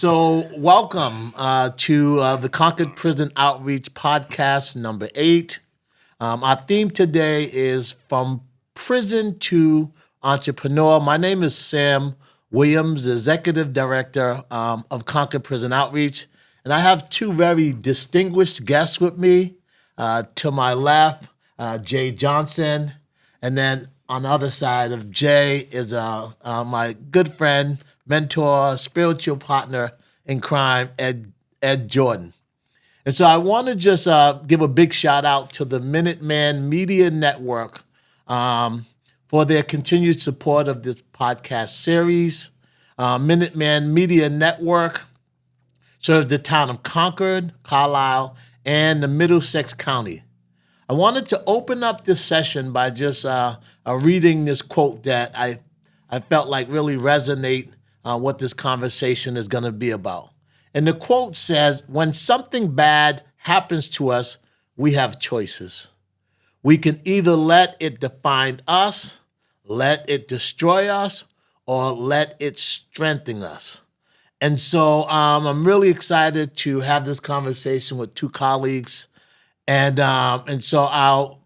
So welcome to the Concord Prison Outreach Podcast number 8. Our theme today is From Prison to Entrepreneur. My name is Sam Williams, Executive Director of Concord Prison Outreach. And I have two very distinguished guests with me. To my left, Jay Johnson. And then on the other side of Jay is my good friend, mentor, spiritual partner in crime, Ed Jordan. And so I want to just give a big shout out to the Minuteman Media Network for their continued support of this podcast series. Minuteman Media Network serves the town of Concord, Carlisle, and the Middlesex County. I wanted to open up this session by just reading this quote that I felt like really resonate what this conversation is going to be about. And the quote says, when something bad happens to us, we have choices. We can either let it define us, let it destroy us, or let it strengthen us. And so I'm really excited to have this conversation with two colleagues. And so I'll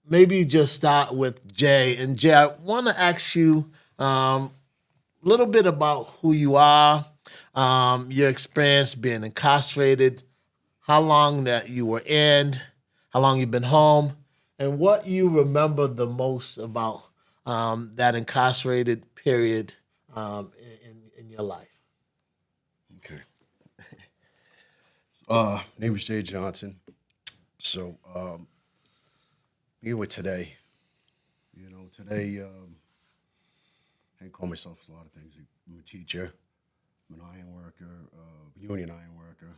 maybe just start with Jay. And Jay, I want to ask you a little bit about who you are, your experience being incarcerated, how long that you were in, how long you've been home, and what you remember the most about that incarcerated period in your life. Okay. Name is Jay Johnson. So, being with today, today, I call myself a lot of things. I'm a teacher, I'm an iron worker, union iron worker,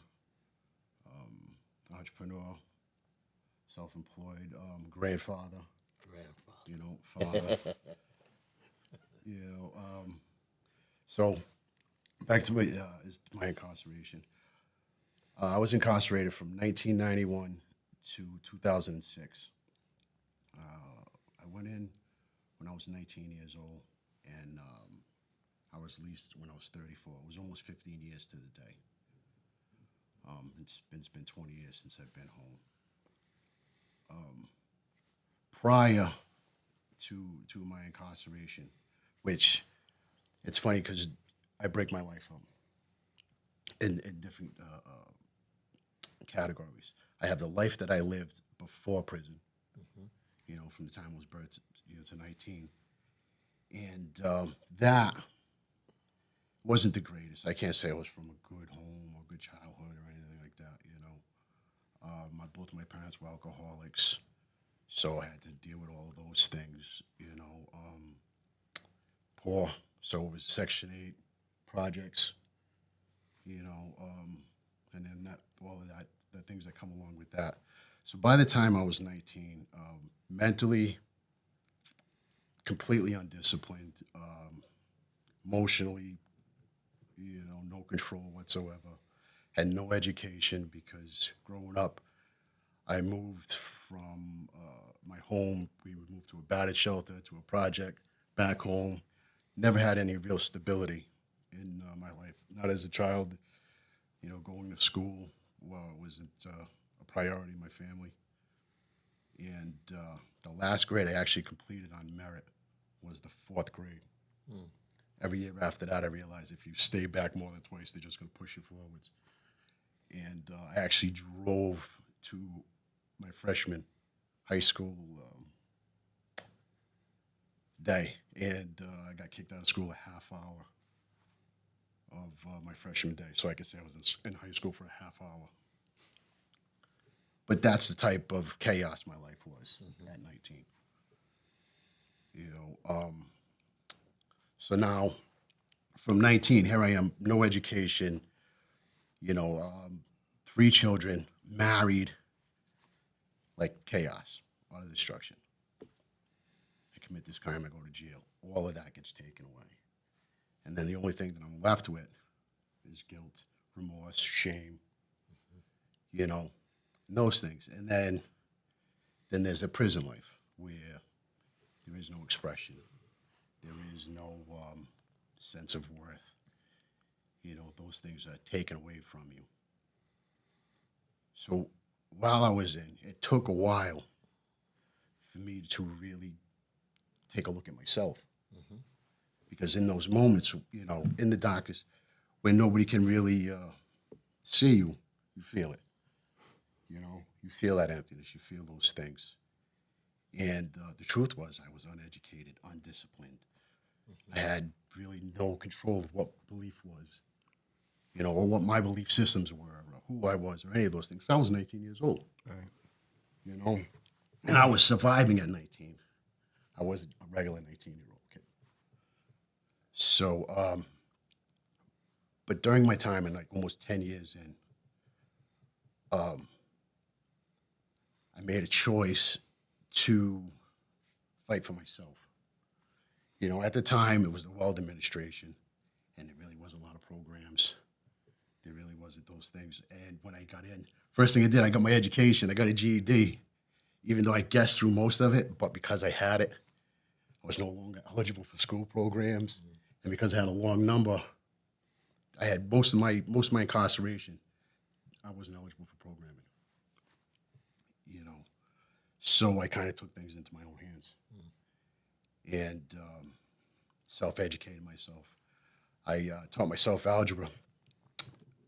entrepreneur, self-employed, grandfather, father. So back to my incarceration. I was incarcerated from 1991 to 2006. I went in when I was 19 years old, and I was released when I was 34. It was almost 15 years to the day. It's been 20 years since I've been home. Prior to my incarceration, which it's funny because I break my life up in different categories. I have the life that I lived before prison, from the time I was birthed to 19. And that wasn't the greatest. I can't say I was from a good home or good childhood or anything like that, both of my parents were alcoholics, so I had to deal with all of those things, poor, so it was Section 8 projects, and then all of that, the things that come along with that. So by the time I was 19, mentally, completely undisciplined, emotionally, no control whatsoever, had no education because growing up, I moved from my home. We would move to a battered shelter, to a project, back home. Never had any real stability in my life. Not as a child, going to school wasn't a priority in my family. And the last grade I actually completed on merit was the 4th grade. Every year after that, I realized if you stay back more than twice, they're just going to push you forwards. And I actually drove to my freshman high school day, and I got kicked out of school a half hour of my freshman day. So I could say I was in high school for a half hour. But that's the type of chaos my life was at 19. So now, from 19, here I am, no education, 3 children, married, like chaos, a lot of destruction. I commit this crime, I go to jail. All of that gets taken away. And then the only thing that I'm left with is guilt, remorse, shame, those things. And then there's a prison life where there is no expression. There is no sense of worth. those things are taken away from you. So while I was in, it took a while for me to really take a look at myself. Because in those moments, in the darkness, when nobody can really see you, you feel it. You feel that emptiness, you feel those things. And the truth was I was uneducated, undisciplined. I had really no control of what belief was, or what my belief systems were, or who I was, or any of those things. I was 19 years old, right. And I was surviving at 19. I wasn't a regular 19-year-old kid. So, but during my time, and like almost 10 years in, I made a choice to fight for myself. At the time, it was the Weld administration, and there really wasn't a lot of programs. There really wasn't those things. And when I got in, first thing I did, I got my education. I got a GED, even though I guessed through most of it, but because I had it, I was no longer eligible for school programs. And because I had a long number, I had most of my incarceration, I wasn't eligible for programming. So I kind of took things into my own hands and self-educated myself. I taught myself algebra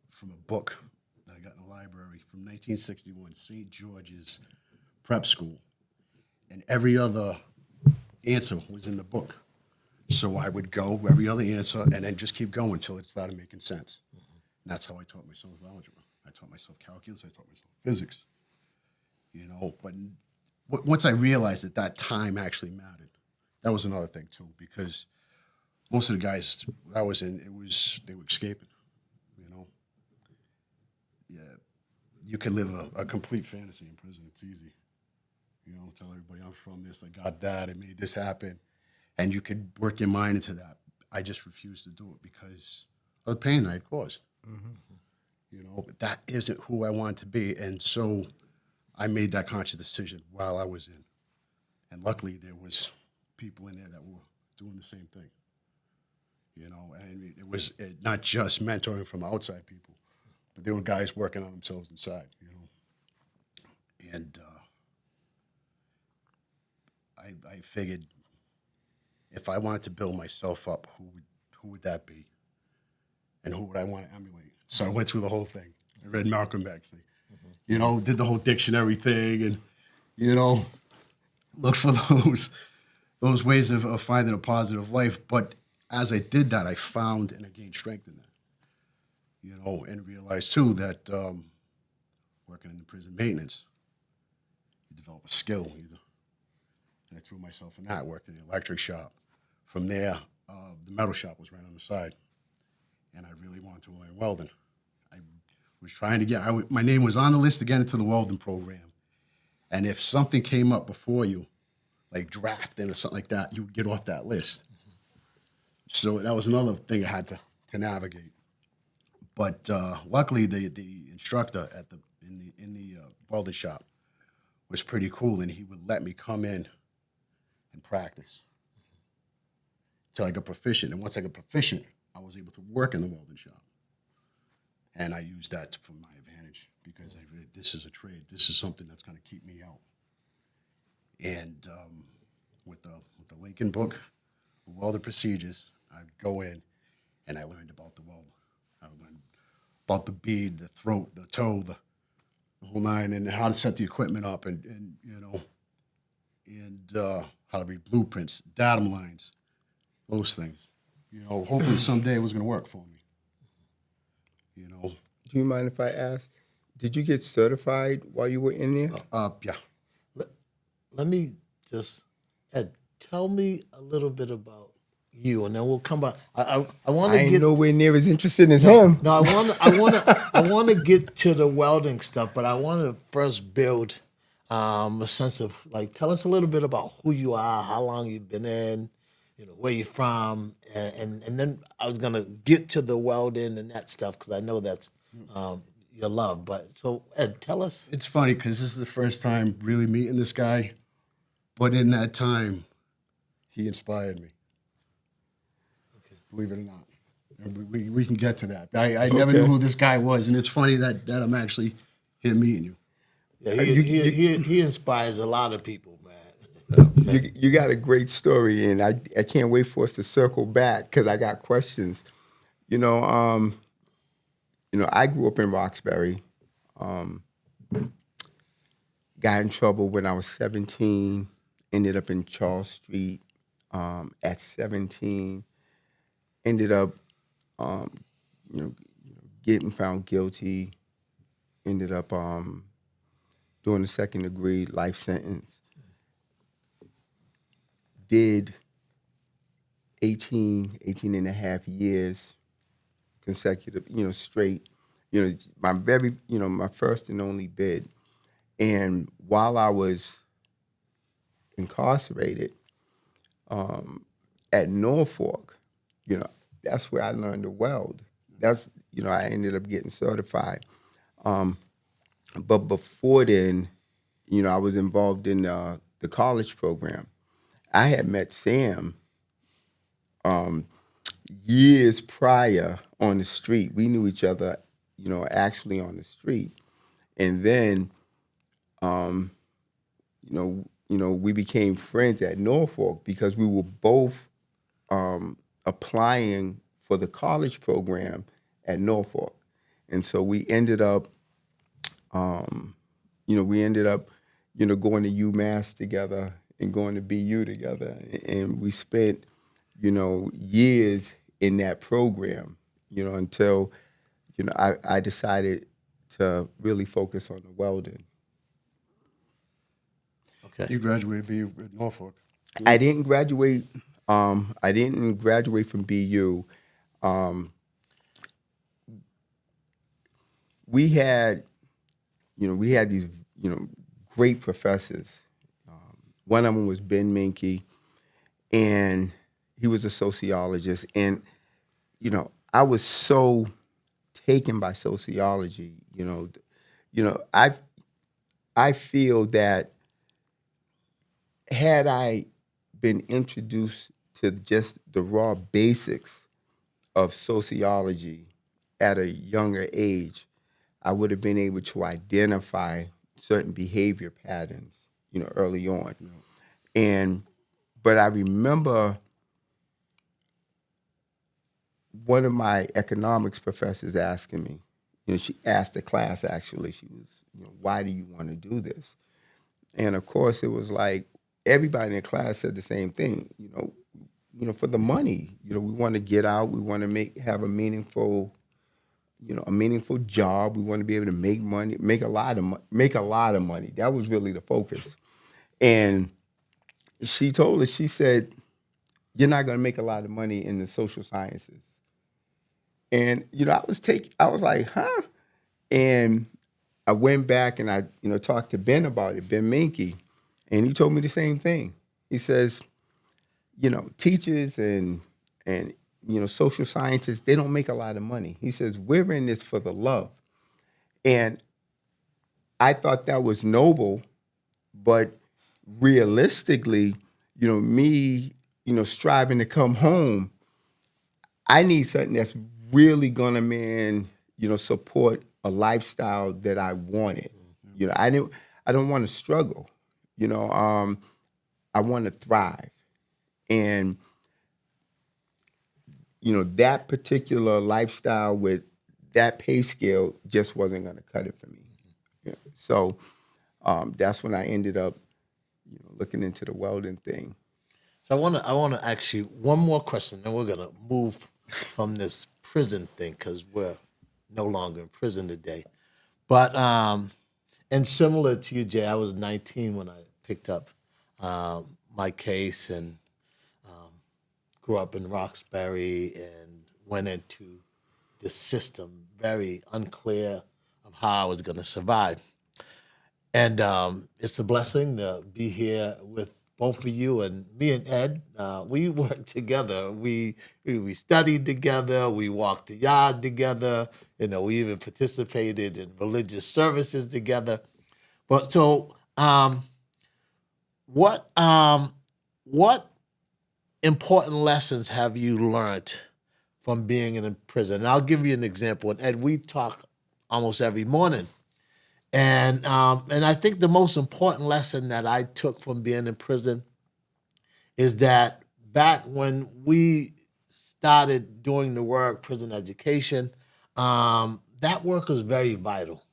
from a book that I got in the library from 1961, St. George's Prep School. And every other answer was in the book. So I would go every other answer and then just keep going until it started making sense. And that's how I taught myself algebra. I taught myself calculus. I taught myself physics. But once I realized that time actually mattered, that was another thing too, because most of the guys I was in, they were escaping. Yeah, you can live a complete fantasy in prison. It's easy. Tell everybody I'm from this, I got that, I made this happen. And you could work your mind into that. I just refused to do it because of the pain I had caused. But that isn't who I wanted to be. And so I made that conscious decision while I was in. And luckily there was people in there that were doing the same thing. And it was not just mentoring from outside people, but there were guys working on themselves inside, And I figured if I wanted to build myself up, who would that be? And who would I want to emulate? So I went through the whole thing. I read Malcolm X, did the whole dictionary thing and, looked for those ways of finding a positive life. But as I did that, I found and I gained strength in that, and realized too that working in the prison maintenance, you develop a skill. And I threw myself in that. Worked in the electric shop. From there, the metal shop was right on the side, and I really wanted to learn welding. I was trying to my name was on the list to get into the welding program, and if something came up before you, like drafting or something like that, you would get off that list. So that was another thing I had to navigate. But luckily, the instructor in the welding shop was pretty cool, and he would let me come in and practice until I got proficient. And once I got proficient, I was able to work in the welding shop. And I used that for my advantage because this is a trade. This is something that's going to keep me out. And with the Lincoln book, the welding procedures, I'd go in and I learned about the weld. I learned about the bead, the throat, the toe, the whole nine, and how to set the equipment up, and how to read blueprints, datum lines, those things. Hopefully someday it was going to work for me. Do you mind if I ask, did you get certified while you were in there? Yeah. Let me just, Ed, tell me a little bit about you, and then we'll come back. I want I to ain't get nowhere near as interested as him. No, I want to get to the welding stuff, but I want to first build a sense of tell us a little bit about who you are, how long you've been in, where you're from, and then I was gonna get to the welding and that stuff because I know that's your love. But so Ed, tell us. It's funny because this is the first time really meeting this guy, but in that time, he inspired me. Believe it or not. We can get to that. I never knew who this guy was, and it's funny that I'm actually here meeting you. Yeah, he inspires a lot of people, man. You got a great story, and I can't wait for us to circle back because I got questions. You know, I grew up in Roxbury. Got in trouble when I was 17. Ended up in Charles Street at 17. Ended up, you know, getting found guilty. Ended up doing a second degree life sentence. Did 18 and a half years consecutive, straight, my first and only bid. And while I was incarcerated at Norfolk, that's where I learned to weld. That's, I ended up getting certified. But before then, I was involved in the college program. I had met Sam years prior on the street. We knew each other, actually on the street. And then, we became friends at Norfolk because we were both applying for the college program at Norfolk. And so we ended up, going to UMass together and going to BU together. And we spent, years in that program, until, I decided to really focus on the welding. Okay. You graduated BU at Norfolk. I didn't graduate. I didn't graduate from BU. We had, these, great professors. One of them was Ben Minke, and he was a sociologist. And, I was so taken by sociology. I feel that had I been introduced to just the raw basics of sociology at a younger age, I would have been able to identify certain behavior patterns, early on. But I remember one of my economics professors asking me, she asked the class actually, she was, why do you want to do this? And of course it was like, everybody in the class said the same thing, for the money. We want to get out, we want to have a meaningful job. We want to be able to make money, make a lot of money. That was really the focus. And she told us, she said, you're not going to make a lot of money in the social sciences. And, I was like, huh? And I went back and I, talked to Ben about it, Ben Minke, and he told me the same thing. He says, teachers and social scientists, they don't make a lot of money. He says, we're in this for the love. And I thought that was noble, but realistically, me, striving to come home, I need something that's really gonna, support a lifestyle that I wanted. I don't want to struggle. I want to thrive. And that particular lifestyle with that pay scale just wasn't going to cut it for me. So that's when I ended up, looking into the welding thing. So I want to ask you one more question, and we're gonna move from this prison thing because we're no longer in prison today. But and similar to you, Jay, I was 19 when I picked up my case and grew up in Roxbury and went into the system very unclear of how I was going to survive. And it's a blessing to be here with both of you and me and Ed. We worked together. We studied together. We walked the yard together. We even participated in religious services together. But so, what important lessons have you learned from being in prison. And I'll give you an example. And Ed, we talk almost every morning. And I think the most important lesson that I took from being in prison is that back when we started doing the work, prison education, that work was very vital,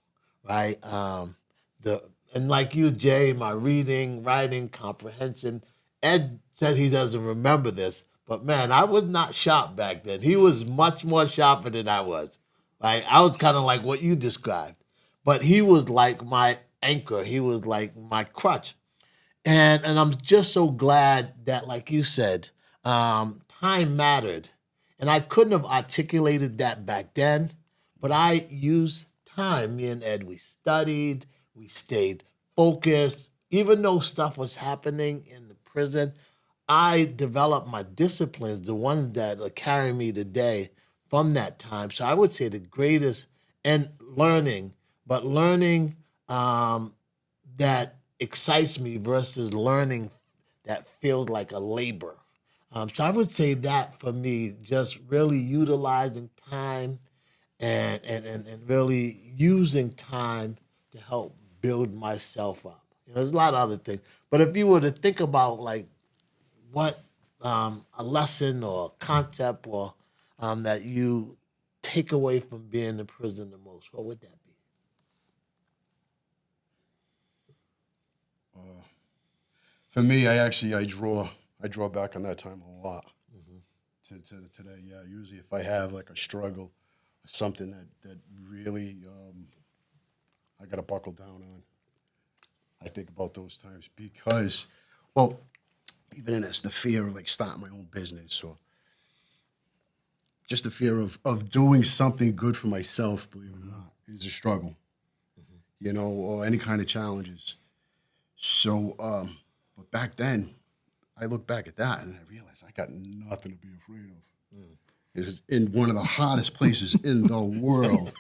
right? The and like you, Jay, my reading, writing, comprehension. Ed said he doesn't remember this, but man, I was not sharp back then. He was much more sharper than I was. Like I was kind of like what you described, but he was like my anchor. He was like my crutch. And I'm just so glad that, like you said, time mattered. And I couldn't have articulated that back then, but I used time. Me and Ed, we studied, we stayed focused. Even though stuff was happening in the prison, I developed my disciplines, the ones that are carrying me today from that time. So I would say the greatest and learning, but learning that excites me versus learning that feels like a labor. So I would say that for me, just really utilizing time and really using time to help build myself up. There's a lot of other things. But if you were to think about like what a lesson or concept or that you take away from being in prison the most, what would that be? For me, I draw back on that time a lot. To today, yeah. Usually, if I have like a struggle, something that really I got to buckle down on, I think about those times because, well, even in this, the fear of like starting my own business or just the fear of doing something good for myself, believe it or not, is a struggle, or any kind of challenges. So, but back then, I look back at that and I realize I got nothing to be afraid of. It was in one of the hottest places in the world.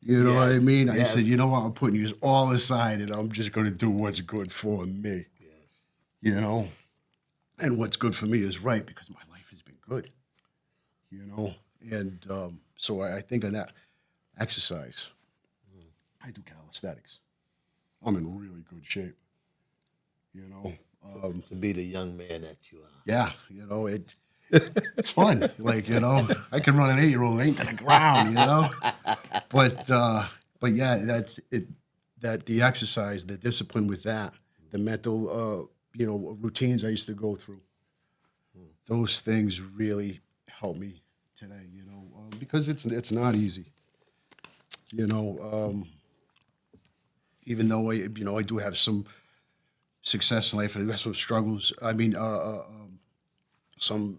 You know what I mean? I said, you know what? I'm putting you all aside and I'm just going to do what's good for me. And what's good for me is right because my life has been good. And so I think on that exercise, I do calisthenics. I'm in really good shape. To be the young man that you are. Yeah, it's fun. Like, I can run an 8-year-old ain't to the ground, But yeah, that's it. That the exercise, the discipline with that, the mental, routines I used to go through. Those things really help me today, because it's not easy. Even though I do have some success in life, I do have some struggles. I mean, some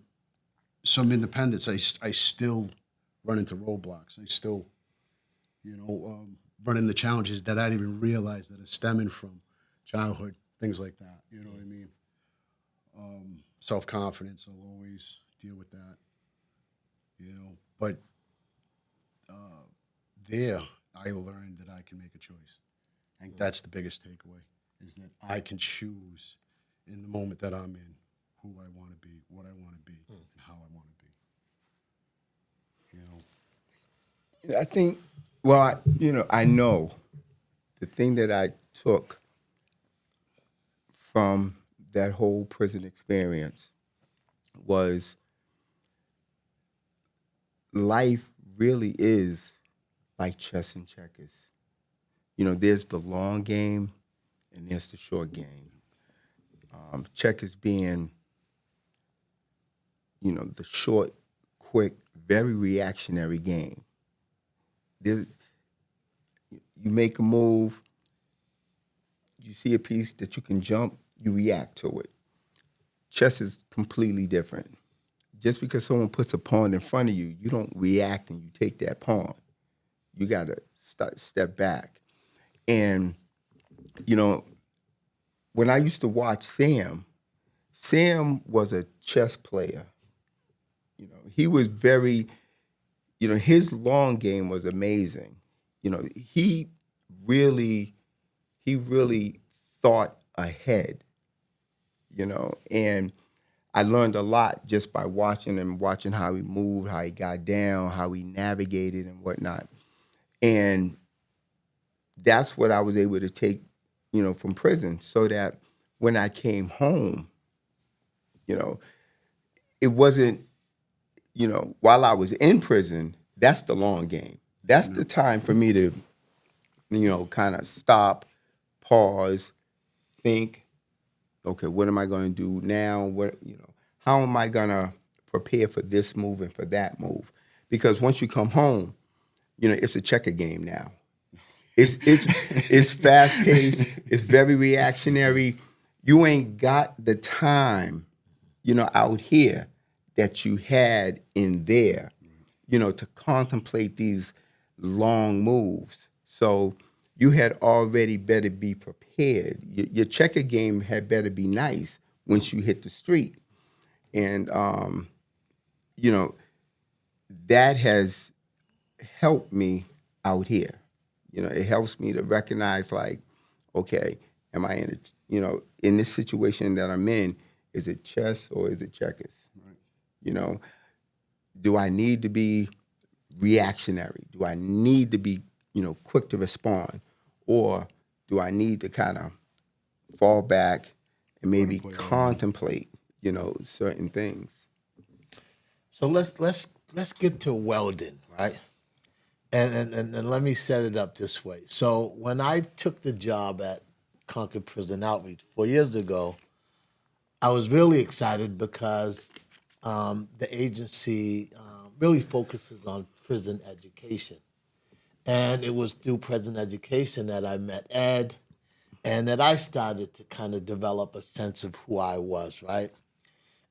independence. I still run into roadblocks. I still, run into challenges that I didn't even realize that are stemming from childhood, things like that. You know what I mean? Self-confidence. I'll always deal with that. But there I learned that I can make a choice. I think that's the biggest takeaway, is that I can choose in the moment that I'm in who I want to be, what I want to be, and how I want to be. I think, well, I know the thing that I took from that whole prison experience was life really is like chess and checkers. There's the long game and there's the short game. Checkers being, the short, quick, very reactionary game. You make a move, you see a piece that you can jump, you react to it. Chess is completely different. Just because someone puts a pawn in front of you, you don't react and you take that pawn. You got to step back. And, when I used to watch Sam was a chess player. He was very, his long game was amazing. He really thought ahead, and I learned a lot just by watching him, watching how he moved, how he got down, how he navigated and whatnot. And that's what I was able to take, from prison, so that when I came home, you know, it wasn't, while I was in prison, that's the long game. That's the time for me to, kind of stop, pause, think, okay, what am I going to do now? How am I going to prepare for this move and for that move? Because once you come home, it's a checker game now. It's fast paced. It's very reactionary. You ain't got the time, out here that you had in there, to contemplate these long moves. So you had already better be prepared. Your checker game had better be nice once you hit the street. And, that has helped me out here. It helps me to recognize, like, okay, am I in this situation that I'm in, is it chess or is it checkers? Right. Do I need to be reactionary? Do I need to be, quick to respond? Or do I need to kind of fall back and maybe contemplate, certain things? So let's get to welding, right? And let me set it up this way. So when I took the job at Concord Prison Outreach 4 years ago, I was really excited because the agency really focuses on prison education. And it was through prison education that I met Ed and that I started to kind of develop a sense of who I was, right?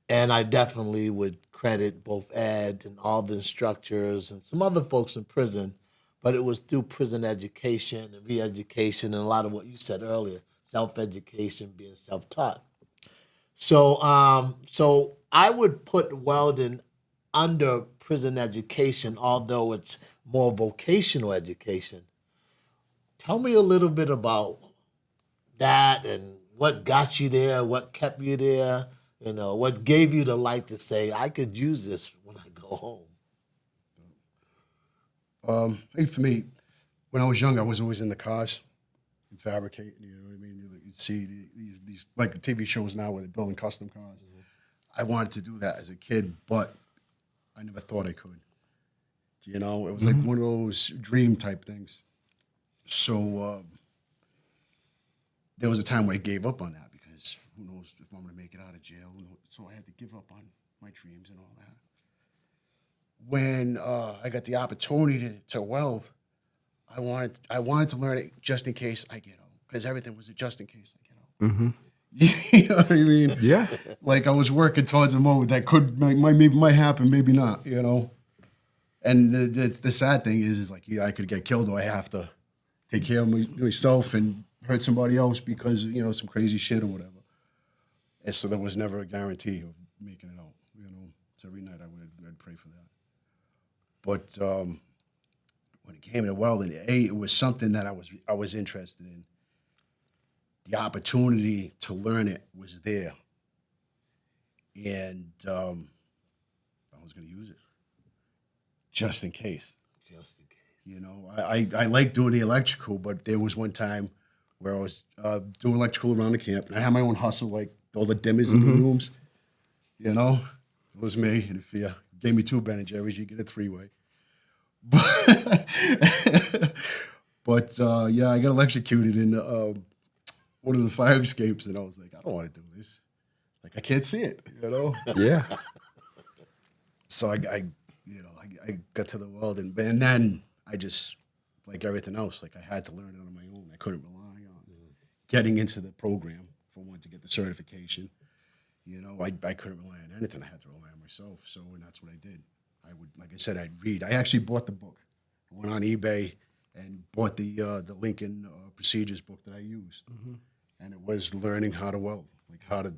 And I definitely would credit both Ed and all the instructors and some other folks in prison, but it was through prison education and re-education and a lot of what you said earlier, self-education, being self-taught. So I would put welding under prison education, although it's more vocational education. Tell me a little bit about that and what got you there, what kept you there, what gave you the light to say, I could use this when I go home. Hey, for me, when I was young, I was always in the cars and fabricating. You know what I mean? You'd see these like TV shows now where they're building custom cars. Mm-hmm. I wanted to do that as a kid, but I never thought I could. It was like one of those dream type things. So there was a time where I gave up on that because who knows if I'm going to make it out of jail. So I had to give up on my dreams and all that. When I got the opportunity to weld, I wanted to learn it just in case I get out, because everything was a just in case I get out. Mm-hmm. You know what I mean? Yeah. Like I was working towards a mode that might happen, maybe not. And the sad thing is like I could get killed, or I have to take care of myself and hurt somebody else because some crazy shit or whatever. And so there was never a guarantee of making it out. So every night I'd pray for that. But when it came to welding, it was something that I was interested in. The opportunity to learn it was there, and I was going to use it just in case. Just in case. I like doing the electrical, but there was one time where I was doing electrical around the camp, and I had my own hustle, like all the dimmers in the rooms. It was me. And if you gave me 2 Ben & Jerry's, you get a 3-way. But yeah, I got electrocuted in one of the fire escapes, and I was like, I don't want to do this. Like, I can't see it, Yeah. So I got to the world, and then I just, like everything else, like I had to learn it on my own. I couldn't rely on getting into the program for one to get the certification. I couldn't rely on anything. I had to rely on myself. So, and that's what I did. Like I said, I'd read. I actually bought the book. I went on eBay and bought the Lincoln procedures book that I used. Mm-hmm. And it was learning how to weld, like how to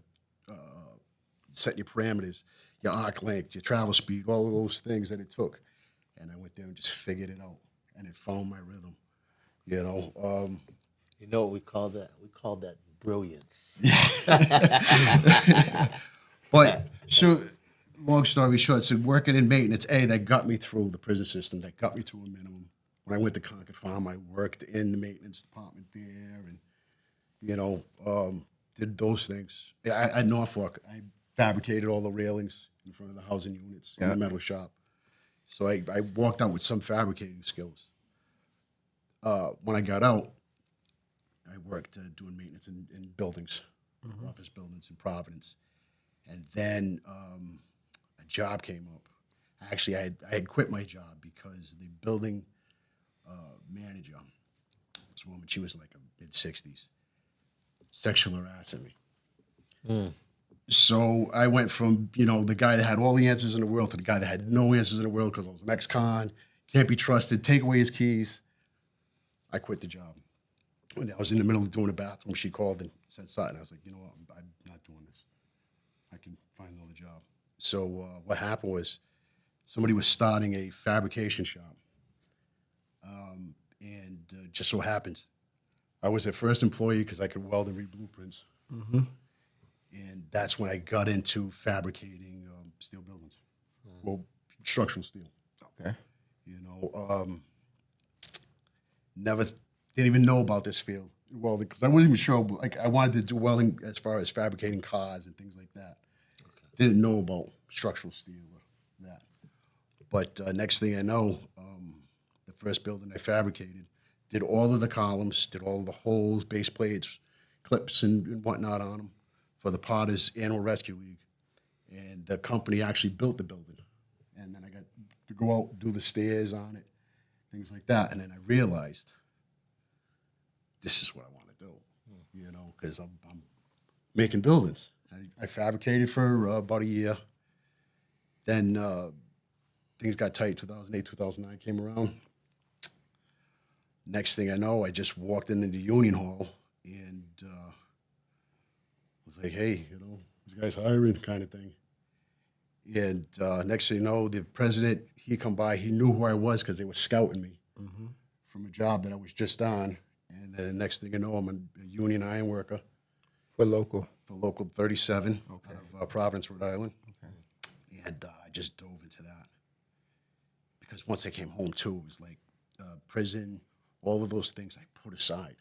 set your parameters, your arc length, your travel speed, all of those things that it took. And I went there and just figured it out, and it found my rhythm. You know what we call that? We call that brilliance. But So, long story short, so working in maintenance, that got me through the prison system. That got me through a minimum. When I went to Concord Farm, I worked in the maintenance department there, and did those things. At Norfolk, I fabricated all the railings in front of the housing units in the metal shop. So I walked out with some fabricating skills. When I got out, I worked doing maintenance in buildings, office buildings in Providence. And then a job came up. Actually, I had quit my job because the building manager, this woman, she was like a mid-60s, sexual harassing me. So I went from, the guy that had all the answers in the world to the guy that had no answers in the world because I was an ex-con, can't be trusted, take away his keys. I quit the job. When I was in the middle of doing a bathroom, she called and said something. I was like, you know what, I'm not doing this. I can find another job. So what happened was somebody was starting a fabrication shop. And just so happens, I was their first employee because I could weld and read blueprints. And that's when I got into fabricating steel buildings. Well, structural steel. Okay. Never didn't even know about this field, welding, because I wasn't even sure. Like, I wanted to do welding as far as fabricating cars and things like that. Didn't know about structural steel or that. But next thing I know, the first building I fabricated, did all of the columns, did all of the holes, base plates, clips, and whatnot on them for the Potters Animal Rescue League. And the company actually built the building. And then I got to go out and do the stairs on it, things like that. And then I realized this is what I want to do, because I'm making buildings. I fabricated for about a year. Then things got tight. 2008, 2009 came around. Next thing I know, I just walked into the union hall and was like, hey, this guy's hiring, kind of thing. And next thing you know, the president, he come by, he knew who I was because they were scouting me from a job that I was just on. And then the next thing you know, I'm a union iron worker. For local? For local 37 out of Providence, Rhode Island. Okay. And I just dove into that. Because once I came home, too, it was like prison, all of those things I put aside.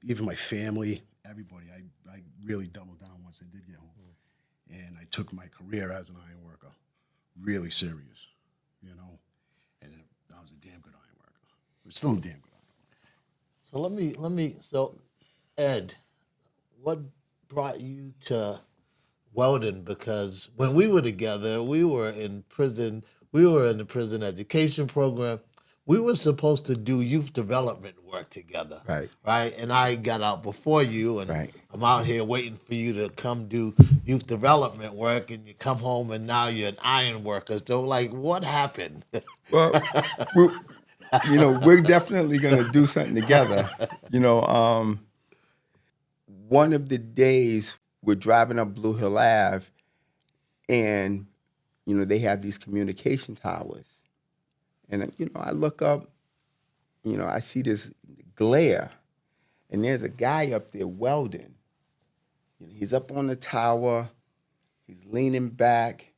Even my family, everybody, I really doubled down once I did get home. And I took my career as an iron worker really serious, and I was a damn good iron worker. I'm still a damn good iron worker. So Ed, what brought you to Weldon? Because when we were together, we were in prison. We were in the prison education program. We were supposed to do youth development work together. Right. And I got out before you, and I'm out here waiting for you to come do youth development work, and you come home, and now you're an iron worker. So, what happened? Well, we're definitely going to do something together. One of the days we're driving up Blue Hill Ave, and, they have these communication towers. And, I look up, I see this glare, and there's a guy up there welding. He's up on the tower, he's leaning back,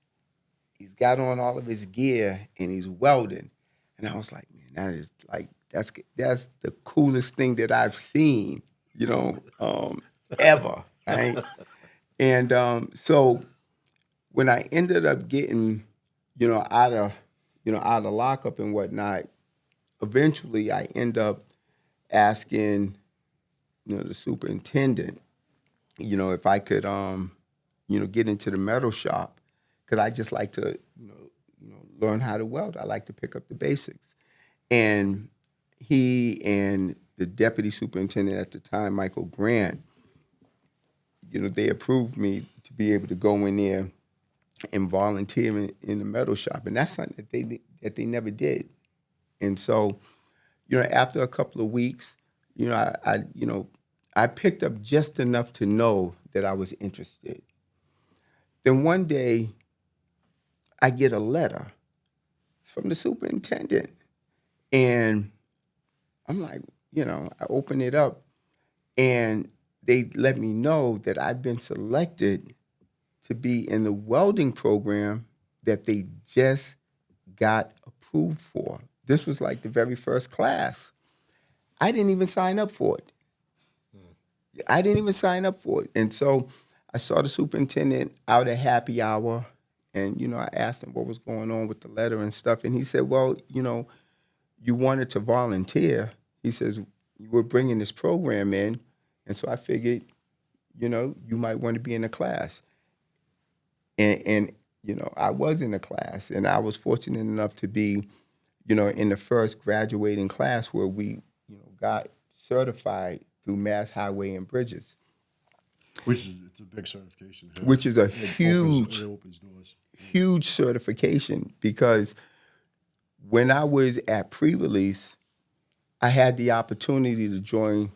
he's got on all of his gear, and he's welding. And I was like, man, that's the coolest thing that I've seen, ever, right? And so when I ended up getting, out of lockup and whatnot, eventually I end up asking, the superintendent, if I could, get into the metal shop, because I just like to, learn how to weld. I like to pick up the basics. And he and the deputy superintendent at the time, Michael Grant, they approved me to be able to go in there and volunteer in the metal shop. And that's something that they never did. And so, after a couple of weeks, I picked up just enough to know that I was interested. Then one day, I get a letter from the superintendent. And I'm like, I open it up, and they let me know that I've been selected to be in the welding program that they just got approved for. This was like the very first class. I didn't even sign up for it. I didn't even sign up for it. And so I saw the superintendent out at happy hour, and, I asked him what was going on with the letter and stuff. And he said, well, you wanted to volunteer. He says, we're bringing this program in. And so I figured, you might want to be in the class. And I was in the class, and I was fortunate enough to be, in the first graduating class where we, got certified through Mass Highway and Bridges, It's a big certification. which is a It opens doors. huge certification, because when I was at pre-release, I had the opportunity to join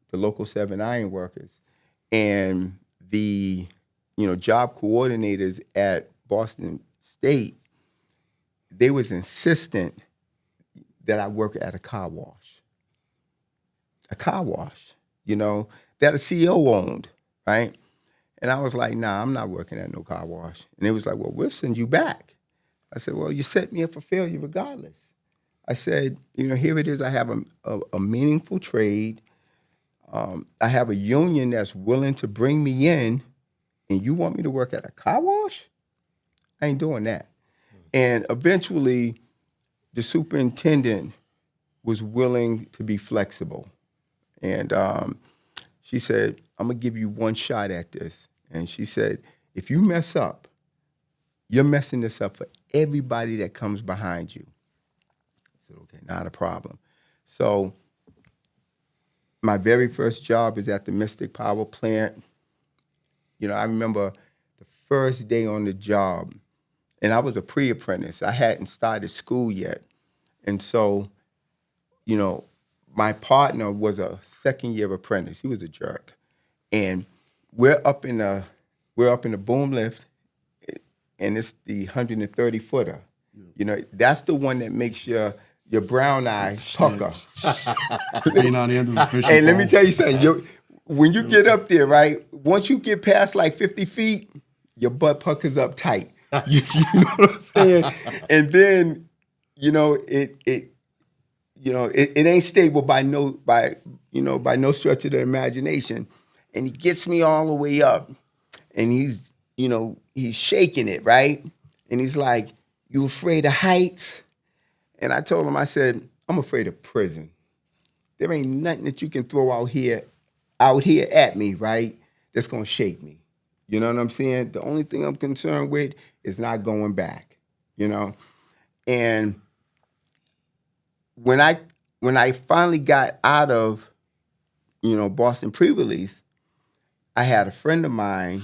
the local 7 iron workers, and the job coordinators at Boston State, they was insistent that I work at a car wash. A car wash, that a CEO owned, right? And I was like, nah, I'm not working at no car wash. And it was like, well, we'll send you back. I said, well, you set me up for failure regardless. I said, here it is. I have a meaningful trade. I have a union that's willing to bring me in, and you want me to work at a car wash? I ain't doing that. And eventually, the superintendent was willing to be flexible. And she said, I'm going to give you one shot at this. And she said, if you mess up, you're messing this up for everybody that comes behind you. I said, okay, not a problem. So my very first job is at the Mystic Power Plant. I remember the first day on the job, and I was a pre-apprentice. I hadn't started school yet. And so, my partner was a second-year apprentice. He was a jerk. And we're up in the boom lift, and it's the 130-footer. That's the one that makes your brown eyes pucker. Lean on the end of the fishing And let me pole. tell you something. When you get up there, right, once you get past like 50 feet, your butt puckers up tight. You know what I'm saying? And then, it ain't stable by no stretch of the imagination. And he gets me all the way up, and he's shaking it, right? And he's like, "You afraid of heights?" And I told him, I said, "I'm afraid of prison. There ain't nothing that you can throw out here at me, right, that's gonna shake me. You know what I'm saying? The only thing I'm concerned with is not going back, And when I finally got out of, Boston pre-release, I had a friend of mine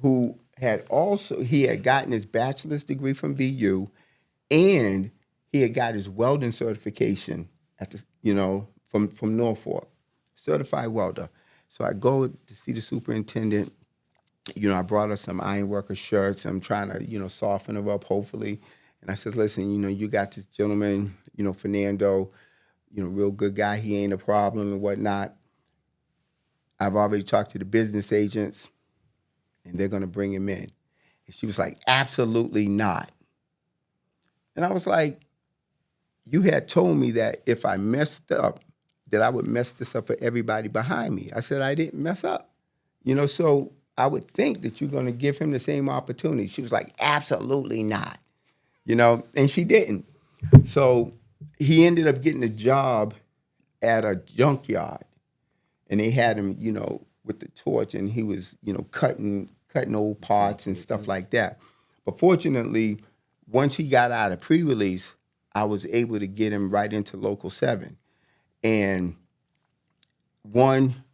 who had gotten his bachelor's degree from BU, and he had got his welding certification at the, from Norfolk, certified welder. So I go to see the superintendent. I brought her some ironworker shirts. I'm trying to, soften her up, hopefully. And I said, listen, you got this gentleman, Fernando, real good guy. He ain't a problem and whatnot. I've already talked to the business agents, and they're going to bring him in. And she was like, absolutely not. And I was like, you had told me that if I messed up, that I would mess this up for everybody behind me. I said, I didn't mess up. So I would think that you're going to give him the same opportunity. She was like, absolutely not. And she didn't. So he ended up getting a job at a junkyard, and they had him, with the torch, and he was, cutting old parts and stuff like that. But fortunately, once he got out of pre-release, I was able to get him right into Local 7. And one,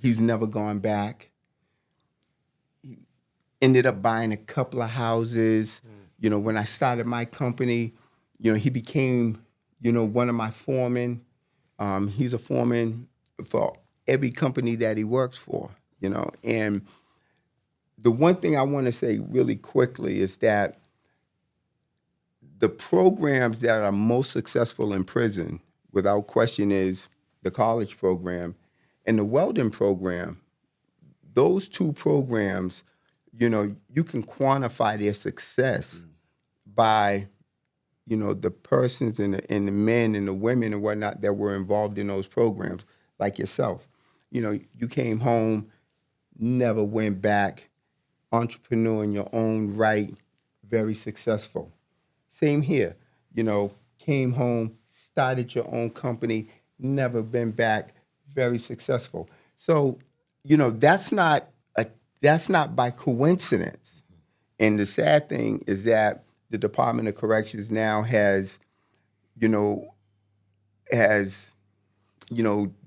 he's never gone back. He ended up buying a couple of houses. When I started my company, he became, one of my foremen. He's a foreman for every company that he works for, And the one thing I want to say really quickly is that the programs that are most successful in prison, without question, is the college program and the welding program. Those two programs, you can quantify their success by, the persons and the men and the women and whatnot that were involved in those programs, like yourself. You came home, never went back, entrepreneur in your own right, very successful. Same here, came home, started your own company, never been back, very successful. So, that's not by coincidence. And the sad thing is that the Department of Corrections now you know, has,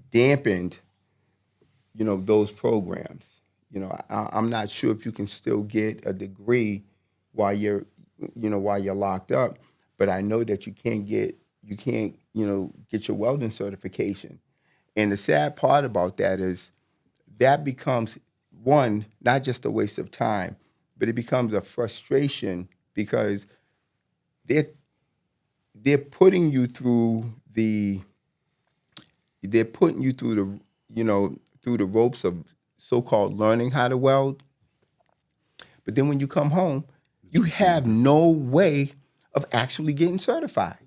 dampened, those programs. I'm not sure if you can still get a degree while you're locked up, but I know that you can't get your welding certification. And the sad part about that is that becomes one, not just a waste of time, but it becomes a frustration because they're they're putting you through the they're putting you through through the ropes of so-called learning how to weld. But then when you come home, you have no way of actually getting certified.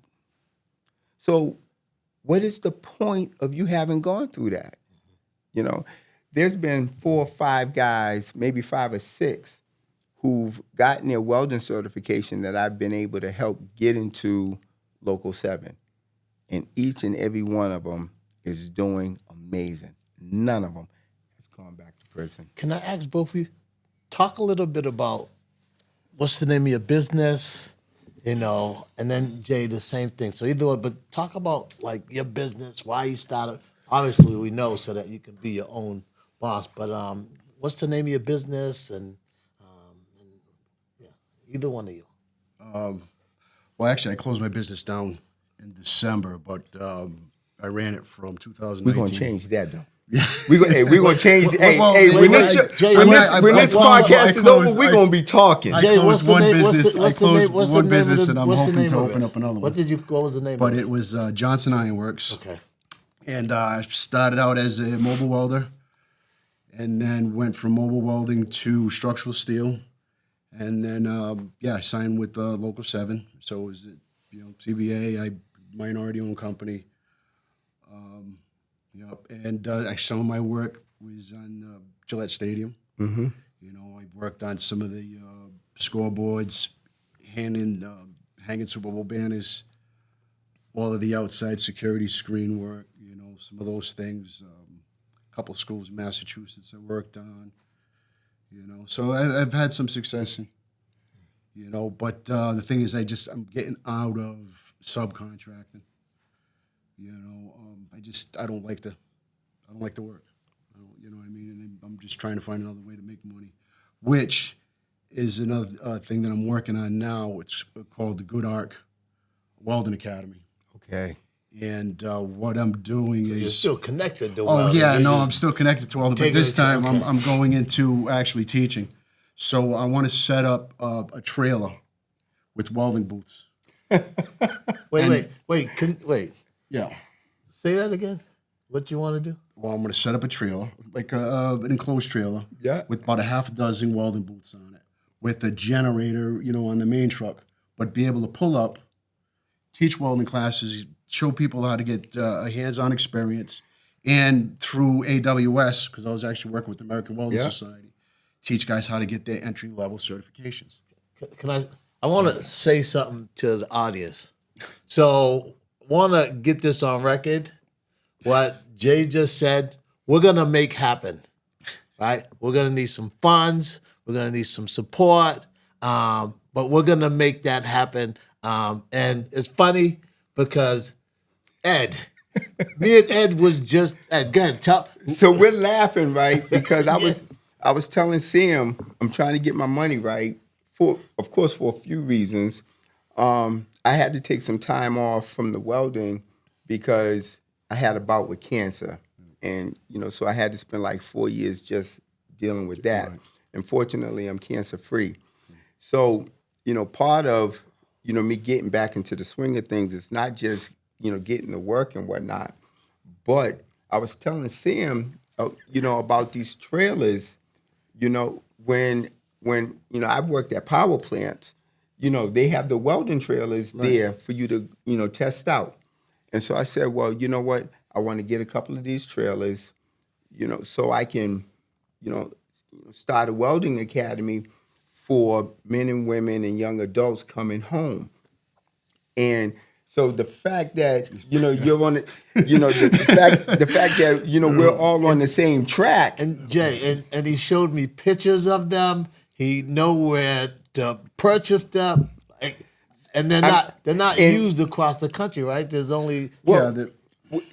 So what is the point of you having gone through that? You know, there's been 4 or 5 guys, maybe 5 or 6, who've gotten their welding certification that I've been able to help get into Local 7. And each and every one of them is doing amazing. None of them has gone back to prison. Can I ask both of you, talk a little bit about what's the name of your business, and then Jay, the same thing. So either way, but talk about like your business, why you started. Obviously, we know so that you can be your own boss. But what's the name of your business, and yeah, either one of you. Well, actually, I closed my business down in December, but I ran it from 2019. We're gonna change that though. We're gonna change. When this podcast is over, we're gonna be talking. I Jay, closed one business. I closed one business, and I'm what's the hoping name to of open it? up another What one. what was the name But of it? it was Johnson Ironworks. Okay. And I started out as a mobile welder, and then went from mobile welding to structural steel, and then I signed with Local 7. So it was CBA, minority-owned company. And some of my work was on Gillette Stadium. Mm-hmm. I worked on some of the scoreboards, hanging Super Bowl banners, all of the outside security screen work, some of those things. A couple of schools in Massachusetts I worked on, So I've had some success, but the thing is I'm getting out of subcontracting. I don't like the work. You know what I mean? And I'm just trying to find another way to make money, which is another thing that I'm working on now. It's called the Good Arc Welding Academy. Okay. And what I'm doing is You're still connected to I'm still connected to all of it. But this time okay. I'm going into actually teaching. So I want to set up a trailer with welding booths. Wait. Yeah. Say that again. What you want to do? Well, I'm going to set up a trailer, like an enclosed trailer, with about a half a dozen welding booths on it, with a generator, on the main truck, but be able to pull up, teach welding classes, show people how to get a hands-on experience, and through AWS, because I was actually working with the American Welding Society, teach guys how to get their entry-level certifications. Can I want to say something to the audience. So, want to get this on record. What Jay just said, we're going to make happen, right? We're going to need some funds. We're going to need some support, but we're going to make that happen. And it's funny because me and Ed was just, again, So we're laughing, right? Because I was telling Sam, I'm trying to get my money right, for a few reasons. I had to take some time off from the welding because I had a bout with cancer. And, so I had to spend like 4 years just dealing with that. Right. And fortunately, I'm cancer-free. So, part of, me getting back into the swing of things, it's not just, getting to work and whatnot. But I was telling Sam, about these trailers, when when I've worked at power plants, they have the welding trailers there for you to test out. And so I said, well, you know what? I want to get a couple of these trailers, so I can, start a welding academy for men and women and young adults coming home. And so the fact that you're on it, the fact that we're all on the same track. And Jay, and he showed me pictures of them. He know where to purchase them, and they're not used across the country, right? There's only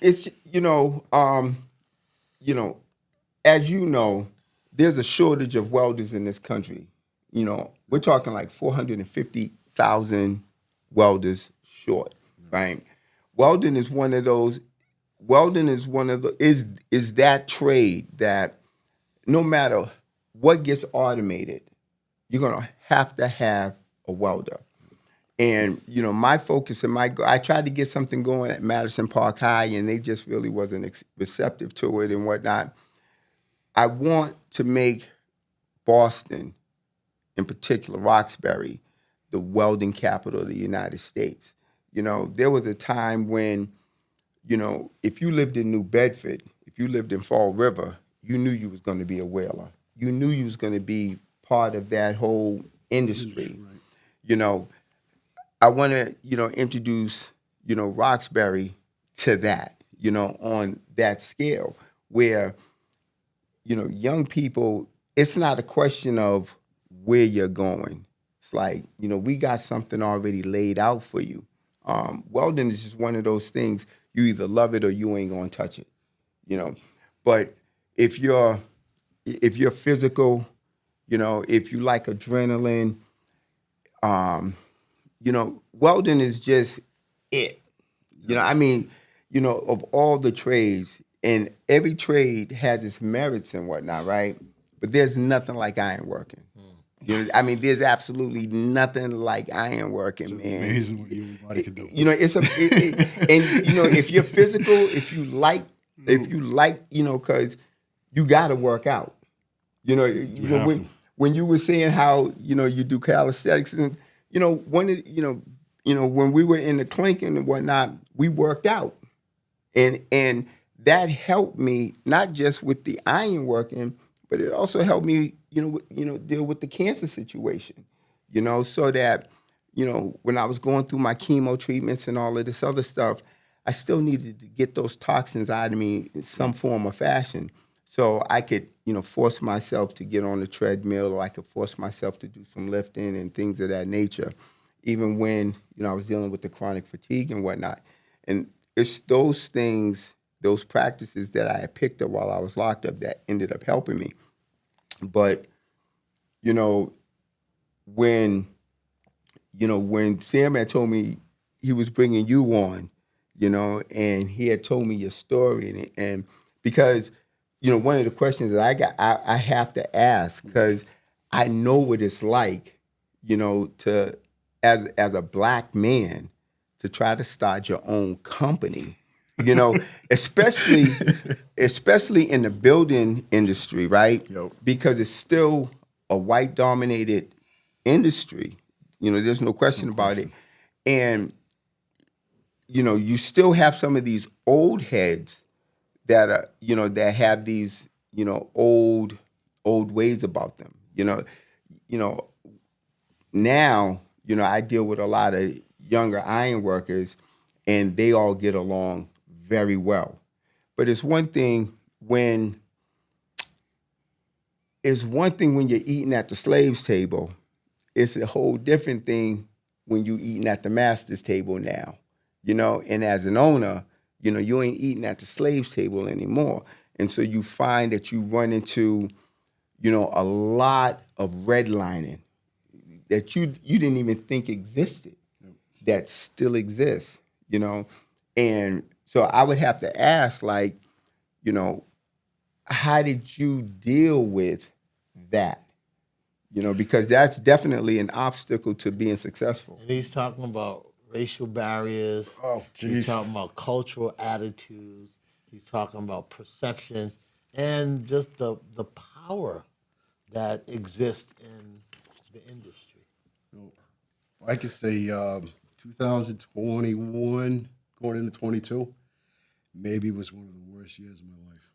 It's as you know, there's a shortage of welders in this country. We're talking like 450,000 welders short, right? Welding is one of those. Welding is one of the is that trade that no matter what gets automated, you're gonna have to have a welder. And my focus and I tried to get something going at Madison Park High, and they just really wasn't receptive to it and whatnot. I want to make Boston, in particular Roxbury, the welding capital of the United States. There was a time when, if you lived in New Bedford, if you lived in Fall River, you knew you was going to be a whaler. You knew you was going to be part of that whole industry. Right. I want to, introduce, Roxbury to that, on that scale where, young people, it's not a question of where you're going. It's like, we got something already laid out for you. Welding is just one of those things, you either love it or you ain't gonna touch it, But if you're physical, if you like adrenaline, welding is just it. Of all the trades, and every trade has its merits and whatnot, right? But there's nothing like ironworking. There's absolutely nothing like ironworking, man. Amazing what everybody can do. If you're physical, if you like, because you got to work out. When you were saying how you do calisthenics, and when we were in the clinking and whatnot, we worked out, and that helped me not just with the ironworking, but it also helped me, deal with the cancer situation, so that, when I was going through my chemo treatments and all of this other stuff, I still needed to get those toxins out of me in some form or fashion. So I could, force myself to get on the treadmill, or I could force myself to do some lifting and things of that nature, even when, I was dealing with the chronic fatigue and whatnot. And it's those things, those practices that I had picked up while I was locked up that ended up helping me. But, when Sam had told me he was bringing you on, and he had told me your story, and because, one of the questions that I have to ask, because I know what it's like, to as a black man to try to start your own company, especially in the building industry, right? Yep. Because it's still a white dominated industry. There's no question about it. And you still have some of these old heads that are, that have these, old ways about them. Now, I deal with a lot of younger iron workers, and they all get along very well. But it's one thing when you're eating at the slaves' table. It's a whole different thing when you eating at the master's table now. And as an owner, you ain't eating at the slaves' table anymore. And so you find that you run into, a lot of redlining that you didn't even think existed, that still exists, And so I would have to ask, like, how did you deal with that? Because that's definitely an obstacle to being successful. And he's talking about racial barriers. Oh, He's jeez. talking about cultural attitudes. He's talking about perceptions and just the power that exists in I could say 2021 going into 22 maybe was one of the worst years of my life.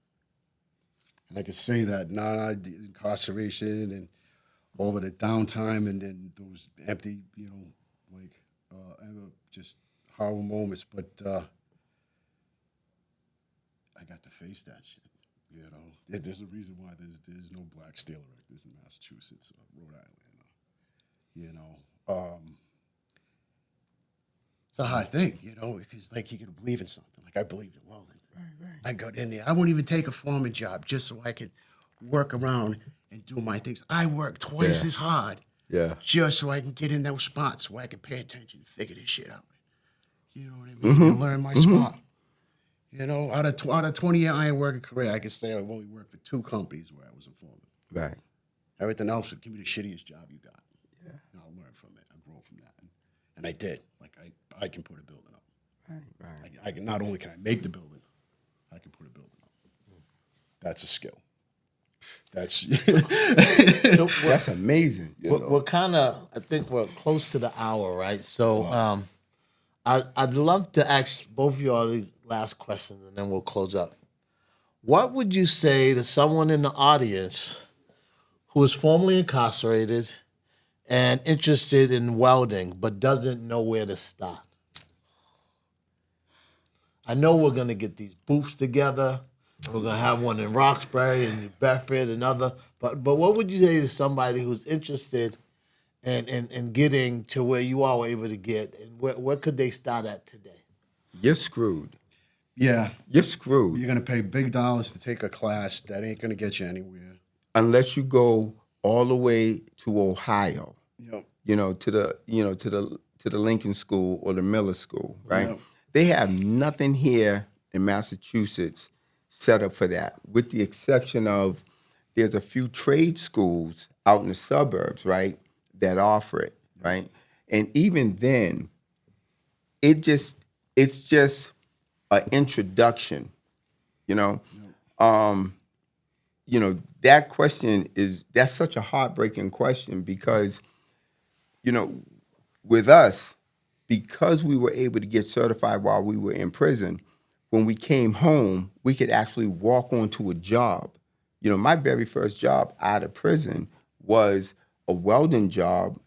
And I could say that not incarceration and all of the downtime and then those empty, like just horrible moments. But I got to face that shit. There's a reason why there's no black steel erectors in Massachusetts or Rhode Island. It's a hard thing, because like you gotta believe in something. Like I believed in welding. Right. I got in there. I wouldn't even take a foreman job just so I could work around and do my things. I work twice as hard. Yeah. Just so I can get in those spots where I can pay attention and figure this shit out. You know what I mean? And learn my spot. Out of 20-year iron working career, I could say I've only worked for 2 companies where I was a foreman. Right. Everything else would give me the shittiest job you got. Yeah. And I'll learn from it. I'll grow from that. And I did. Like I can put a building up. Right. I can not only can I make the building, I can put a building up. That's a skill. That's that's amazing. We're kind of, I think we're close to the hour, right? So I'd love to ask both of y'all these last questions, and then we'll close up. What would you say to someone in the audience who is formerly incarcerated and interested in welding but doesn't know where to start? I know we're going to get these booths together. We're going to have one in Roxbury and New Bedford and other. But what would you say to somebody who's interested in getting to where you all were able to get? And where could they start at today? You're screwed. Yeah. You're screwed. You're going to pay big dollars to take a class. That ain't going to get you anywhere. Unless you go all the way to Ohio. Yep. To the Lincoln School or the Miller School, right? Yep. They have nothing here in Massachusetts set up for that, with the exception of there's a few trade schools out in the suburbs, right, that offer it, right? And even then, it's just an introduction, that question that's such a heartbreaking question because, with us, because we were able to get certified while we were in prison, when we came home, we could actually walk onto a job. My very first job out of prison was a welding job,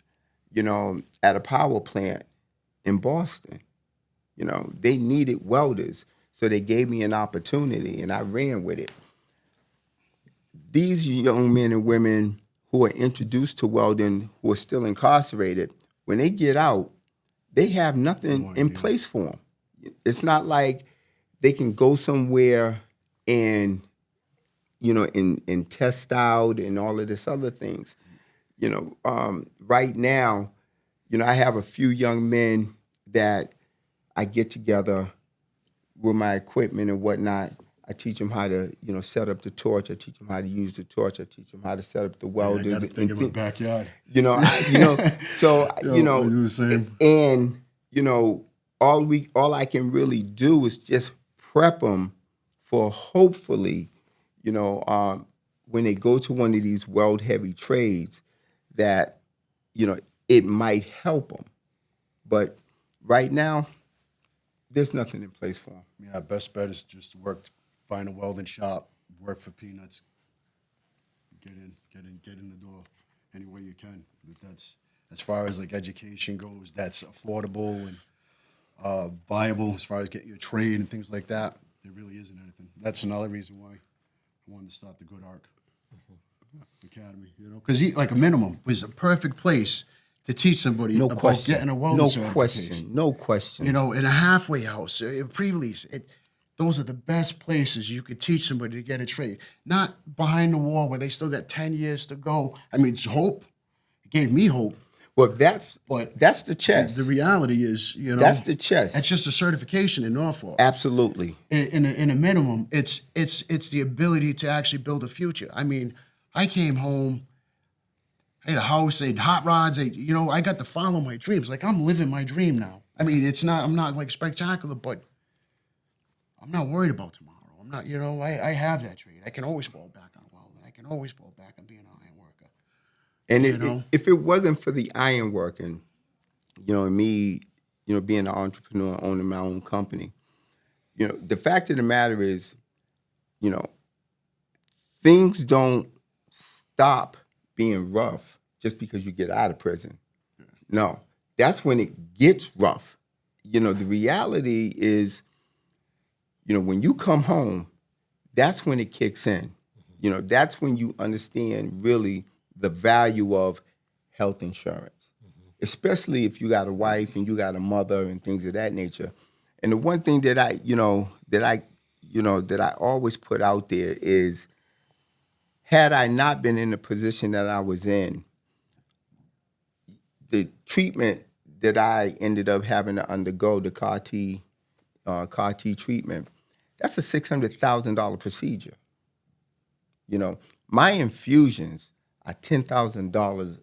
at a power plant in Boston. They needed welders, so they gave me an opportunity, and I ran with it. These young men and women who are introduced to welding, who are still incarcerated, when they get out, they have nothing in place for them. It's not like they can go somewhere and, and test out and all of this other things. Right now, I have a few young men that I get together with my equipment and whatnot. I teach them how to, set up the torch. I teach them how to use the torch. I teach them how to set up the welders. I got to think in my backyard. So do the same. And all I can really do is just prep them for hopefully, when they go to one of these weld heavy trades, that it might help them. But right now, there's nothing in place for them. Yeah, best bet is just to find a welding shop, work for peanuts, get in the door any way you can. But that's, as far as like education goes, that's affordable and viable as far as getting your trade and things like that. There really isn't anything. That's another reason why I wanted to start the Good Arc Academy, because like a minimum was a perfect place to teach somebody about getting a welding certification. No question. In a halfway house, a pre-release. Those are the best places you could teach somebody to get a trade. Not behind the wall where they still got 10 years to go. I mean, it's hope. It gave me hope. Well, that's the chest. The reality is, that's the chest. That's just a certification in Norfolk. Absolutely. In a minimum, it's the ability to actually build a future. I mean, I came home. I had a house, I had hot rods, I got to follow my dreams. Like, I'm living my dream now. I mean, I'm not like spectacular, but I'm not worried about tomorrow. I'm not, I have that trade. I can always fall back on welding. I can always fall back on being an iron worker. And if it wasn't for the iron working, and me, being an entrepreneur, owning my own company. The fact of the matter is, you know, things don't stop being rough just because you get out of prison. No, that's when it gets rough. The reality is, when you come home, that's when it kicks in. That's when you understand really the value of health insurance, especially if you got a wife and you got a mother and things of that nature. And the one thing that I always put out there is, had I not been in the position that I was in, the treatment that I ended up having to undergo, the CAR T treatment, that's a $600,000 procedure. My infusions are $10,000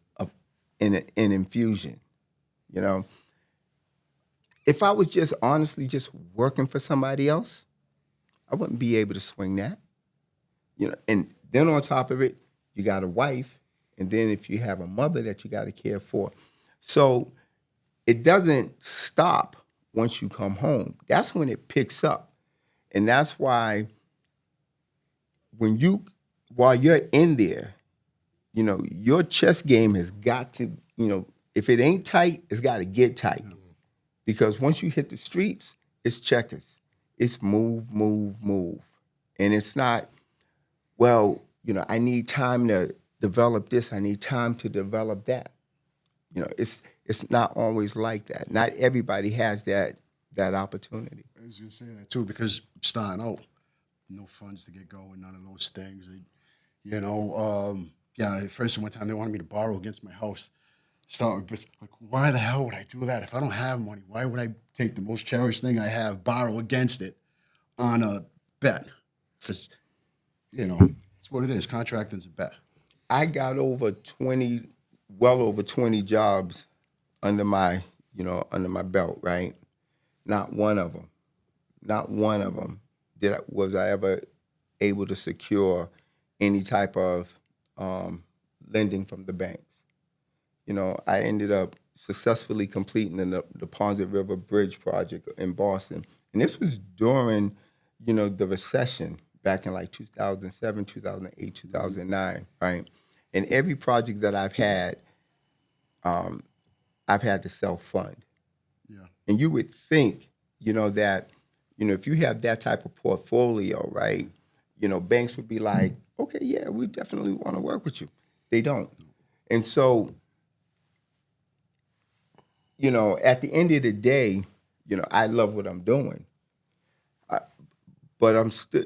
in an infusion. If I was just honestly just working for somebody else, I wouldn't be able to swing that. And then on top of it, you got a wife, and then if you have a mother that you got to care for. So it doesn't stop once you come home. That's when it picks up. And that's why while you're in there, your chess game has got to, if it ain't tight, it's got to get tight. Because once you hit the streets, it's checkers. It's move, move, move. And it's not, well, I need time to develop this. I need time to develop that. It's not always like that. Not everybody has that opportunity. I was going to say that too, because starting out, no funds to get going, none of those things. First one time they wanted me to borrow against my house. Like, why the hell would I do that? If I don't have money, why would I take the most cherished thing I have, borrow against it on a bet? Because, it's what it is. Contracting's a bet. I got well over 20 jobs under my belt, right? Not one of them was I ever able to secure any type of lending from the banks. I ended up successfully completing the Ponset River Bridge project in Boston. And this was during, the recession back in like 2007, 2008, 2009, right? And every project that I've had to self-fund. Yeah. And you would think, that, if you have that type of portfolio, right, banks would be like, okay, yeah, we definitely want to work with you. They don't. And so, at the end of the day, I love what I'm doing. But I'm still,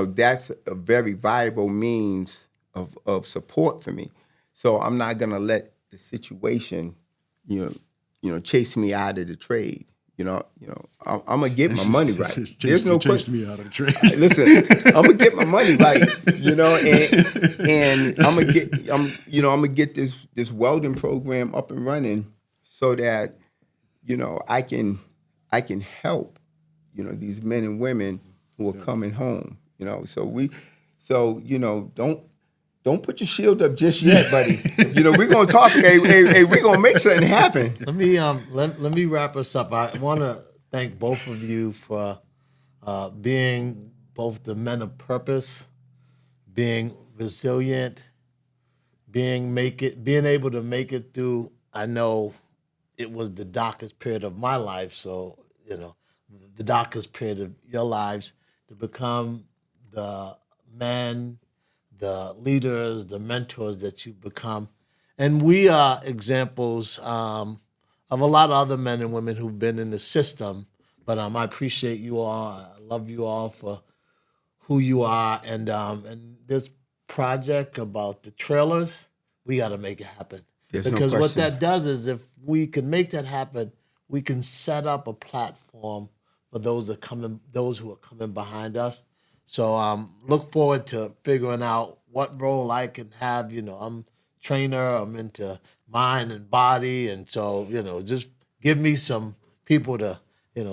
that's a very viable means of support for me. So I'm not going to let the situation, chase me out of the trade. I'm gonna get my money right. There's no question. Me out of the trade. Listen, I'm gonna get my money right. And I'm gonna get this welding program up and running so that I can help these men and women who are coming home. Don't put your shield up just yet, buddy. We're gonna talk. Hey, we're gonna make something happen. Let me wrap us up. I want to thank both of you for being both the men of purpose, being resilient, being able to make it through. I know it was the darkest period of my life, so the darkest period of your lives, to become the man, the leaders, the mentors that you've become. And we are examples of a lot of other men and women who've been in the system. But I appreciate you all. I love you all for who you are. And this project about the trailers, we got to make it happen. Because what that does is, if we can make that happen, we can set up a platform for those who are coming behind us. So look forward to figuring out what role I can have. I'm trainer, I'm into mind and body. And so, just give me some people to,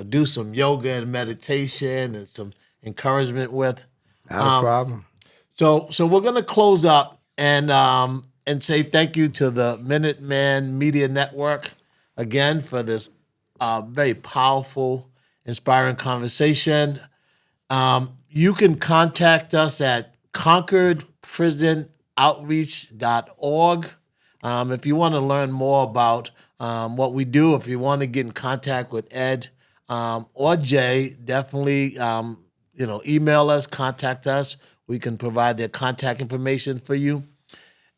do some yoga and meditation and some encouragement with. Not a problem. So we're going to close up and say thank you to the Minuteman Media Network. again for this very powerful, inspiring conversation. You can contact us at ConcordPrisonOutreach.org. If you want to learn more about what we do, if you want to get in contact with Ed or Jay, definitely email us, contact us. We can provide their contact information for you.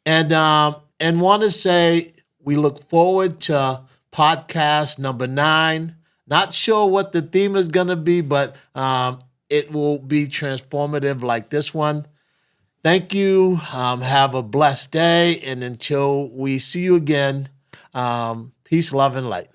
And want to say we look forward to podcast number 9. Not sure what the theme is going to be, but it will be transformative like this one. Thank you. Have a blessed day. And until we see you again, peace, love, and light.